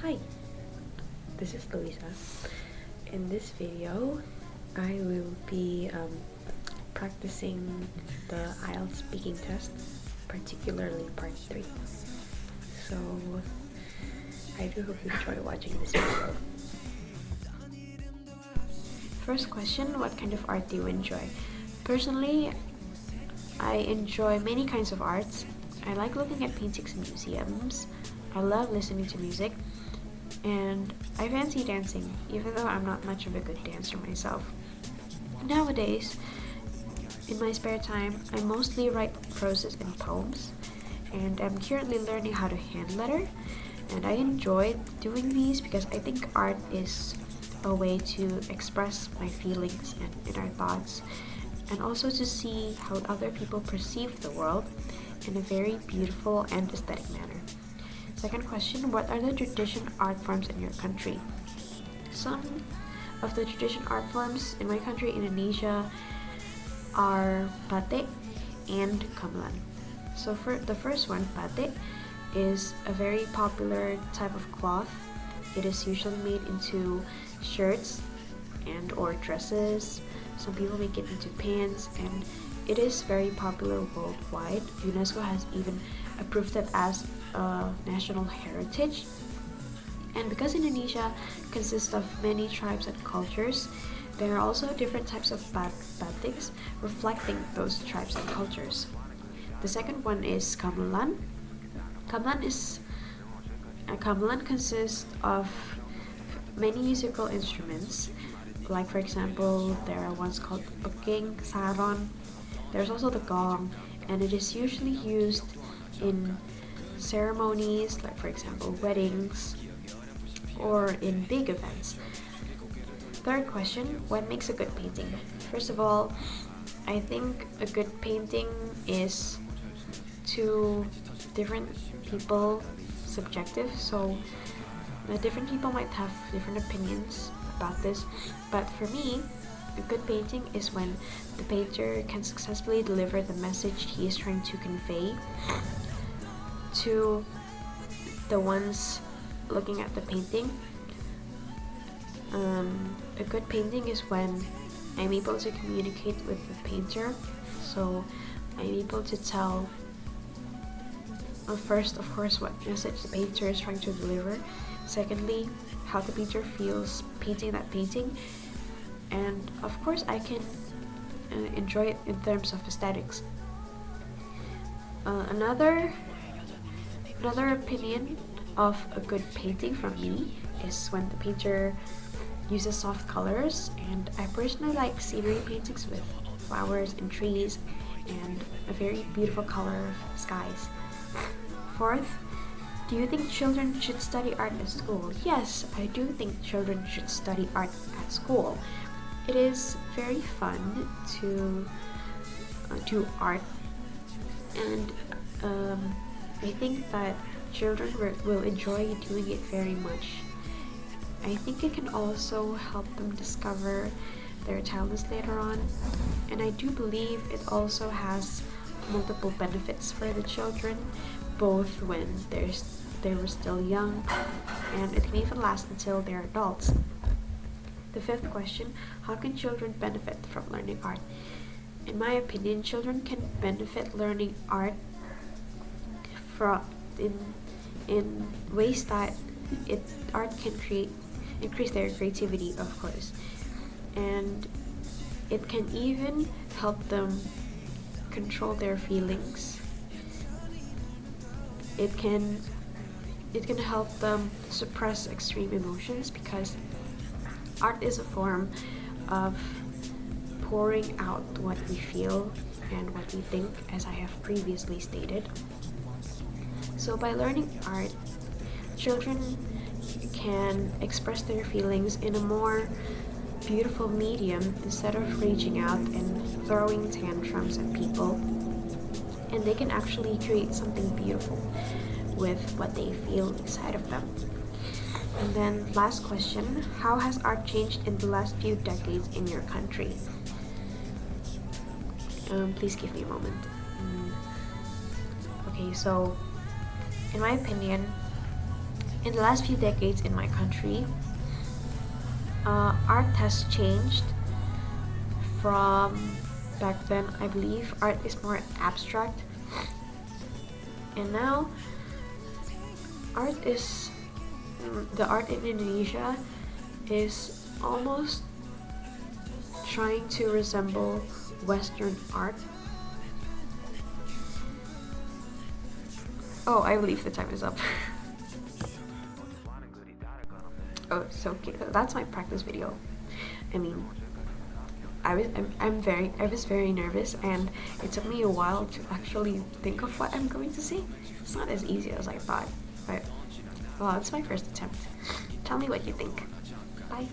Hi, this is Louisa. In this video, I will be practicing the IELTS speaking test, particularly part 3. So, I do hope you enjoy watching this video. First question, what kind of art do you enjoy? Personally, I enjoy many kinds of arts. I like looking at paintings in museums. I love listening to music. And I fancy dancing, even though I'm not much of a good dancer myself. Nowadays, in my spare time, I mostly write prose and poems. And I'm currently learning how to hand letter. And I enjoy doing these because I think art is a way to express my feelings and inner thoughts, and also to see how other people perceive the world in a very beautiful and aesthetic manner. Second question, what are the traditional art forms in your country? Some of the traditional art forms in my country, Indonesia, are batik and gamelan. So for the first one, batik is a very popular type of cloth. It is usually made into shirts and or dresses. Some people make it into pants, and it is very popular worldwide. UNESCO has even approved it as a national heritage. And because Indonesia consists of many tribes and cultures, there are also different types of batiks reflecting those tribes and cultures. The second one is gamelan. Gamelan consists of many musical instruments, like for example, there are ones called peking, saron. There's also the gong, and it is usually used in ceremonies, like for example, weddings or in big events. Third question, what makes a good painting? First of all, I think a good painting is to different people subjective, so different people might have different opinions about this, but for me, a good painting is when the painter can successfully deliver the message he is trying to convey to the ones looking at the painting. A good painting is when I'm able to communicate with the painter, so I'm able to tell first, of course, what message the painter is trying to deliver. Secondly, how the painter feels painting that painting. And of course, I can enjoy it in terms of aesthetics. Another opinion of a good painting from me is when the painter uses soft colors, and I personally like scenery paintings with flowers and trees and a very beautiful color of skies. Fourth, do you think children should study art at school? Yes, I do think children should study art at school. It is very fun to do art, and I think that children will enjoy doing it very much. I think it can also help them discover their talents later on, and I do believe it also has multiple benefits for the children, both when they were still young, and it can even last until they're adults. The fifth question, how can children benefit from learning art? In my opinion, children can benefit learning art in ways that art can increase their creativity, of course, and it can even help them control their feelings. It can help them suppress extreme emotions, because art is a form of pouring out what we feel and what we think, as I have previously stated. So by learning art, children can express their feelings in a more beautiful medium instead of raging out and throwing tantrums at people, and they can actually create something beautiful with what they feel inside of them. And then last question, how has art changed in the last few decades in your country? Please give me a moment. Okay, so in my opinion, In the last few decades in my country, art has changed from back then. I believe art is more abstract, and now art is the art in Indonesia is almost trying to resemble Western art. Oh, I believe the time is up. Oh, so okay, that's my practice video. I mean, I was very nervous, and it took me a while to actually think of what I'm going to say. It's not as easy as I thought, but well, it's my first attempt. Tell me what you think. Bye.